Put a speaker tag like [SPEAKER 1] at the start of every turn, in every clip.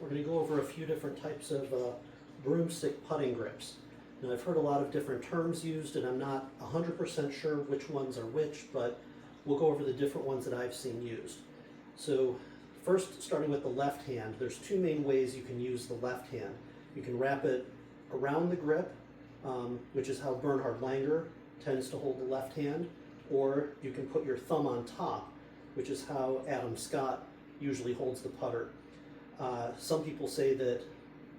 [SPEAKER 1] we're going to go over a few different types of broomstick putting grips. Now I've heard a lot of different terms used and I'm not 100% sure which ones are which, but we'll go over the different ones that I've seen used. So first, starting with the left hand, there's two main ways you can use the left hand. You can wrap it around the grip, which is how Bernhard Langer tends to hold the left hand, or you can put your thumb on top, which is how Adam Scott usually holds the putter. Some people say that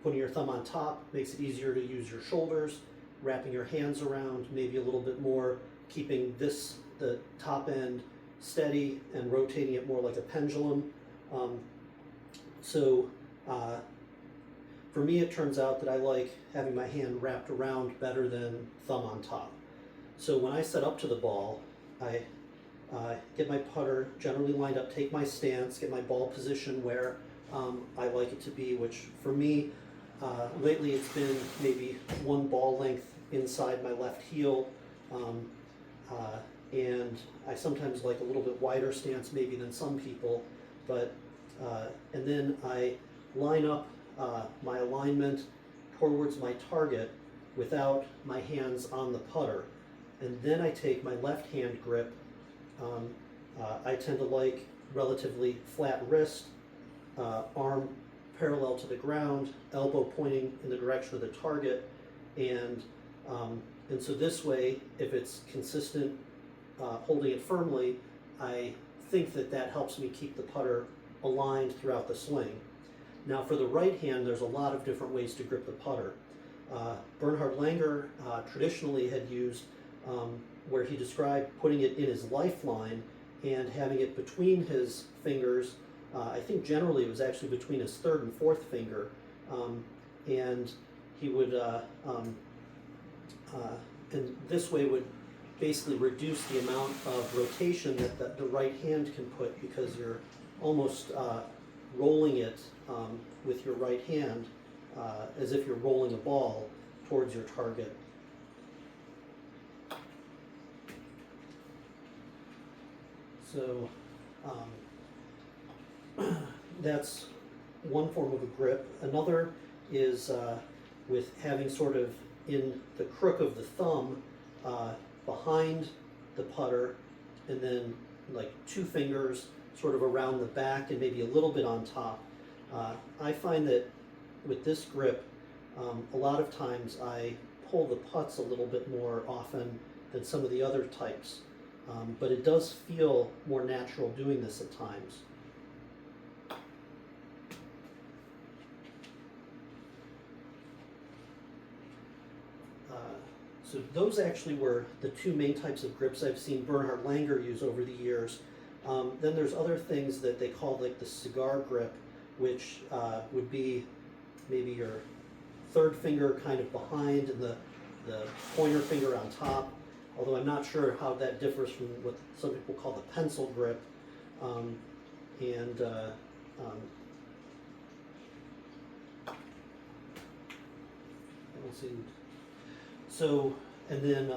[SPEAKER 1] putting your thumb on top makes it easier to use your shoulders, wrapping your hands around maybe a little bit more, keeping the top end steady and rotating it more like a pendulum. For me, it turns out that I like having my hand wrapped around better than thumb on top. So when I set up to the ball, I get my putter generally lined up, take my stance, get my ball position where I like it to be, which for me, lately it's been maybe one ball length inside my left heel, and I sometimes like a little bit wider stance maybe than some people, but and then I line up my alignment towards my target without my hands on the putter, and then I take my left hand grip. I tend to like relatively flat wrist, arm parallel to the ground, elbow pointing in the direction of the target, and so this way, if it's consistent, holding it firmly, I think that helps me keep the putter aligned throughout the swing. Now for the right hand, there's a lot of different ways to grip the putter. Bernhard Langer traditionally had used where he described putting it in his lifeline and having it between his fingers. I think generally it was actually between his third and fourth finger, and he would, and this way would basically reduce the amount of rotation that the right hand can put, because you're almost rolling it with your right hand as if you're rolling a ball towards your target. So that's one form of a grip. Another is with having sort of in the crook of the thumb behind the putter, and then like two fingers sort of around the back and maybe a little bit on top. I find that with this grip, a lot of times I pull the putts a little bit more often than some of the other types, but it does feel more natural doing this at times. So those actually were the two main types of grips I've seen Bernhard Langer use over the years. Then there's other things that they call like the cigar grip, which would be maybe your third finger kind of behind and the pointer finger on top, although I'm not sure how that differs from what some people call the pencil grip. So, and then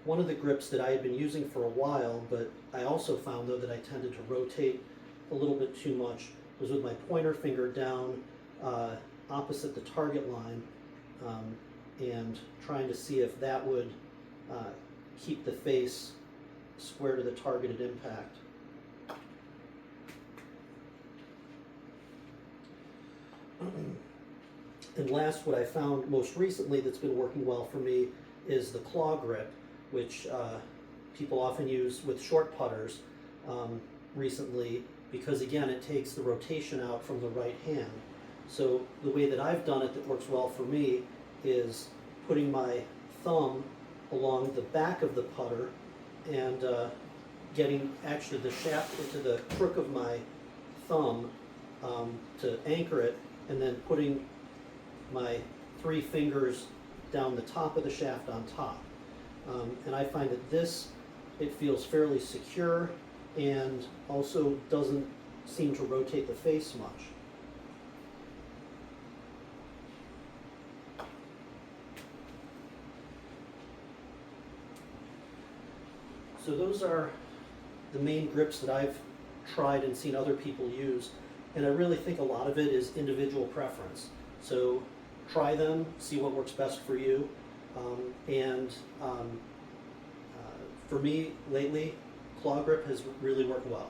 [SPEAKER 1] one of the grips that I had been using for a while, but I also found though that I tended to rotate a little bit too much, was with my pointer finger down opposite the target line, and trying to see if that would keep the face square to the targeted impact. And last, what I found most recently that's been working well for me is the claw grip, which people often use with short putters recently, because again, it takes the rotation out from the right hand. So the way that I've done it that works well for me is putting my thumb along the back of the putter and getting actually the shaft into the crook of my thumb to anchor it, and then putting my three fingers down the top of the shaft on top. And I find that it feels fairly secure and also doesn't seem to rotate the face much. So those are the main grips that I've tried and seen other people use. And I really think a lot of it is individual preference. So try them, see what works best for you. For me lately, claw grip has really worked well.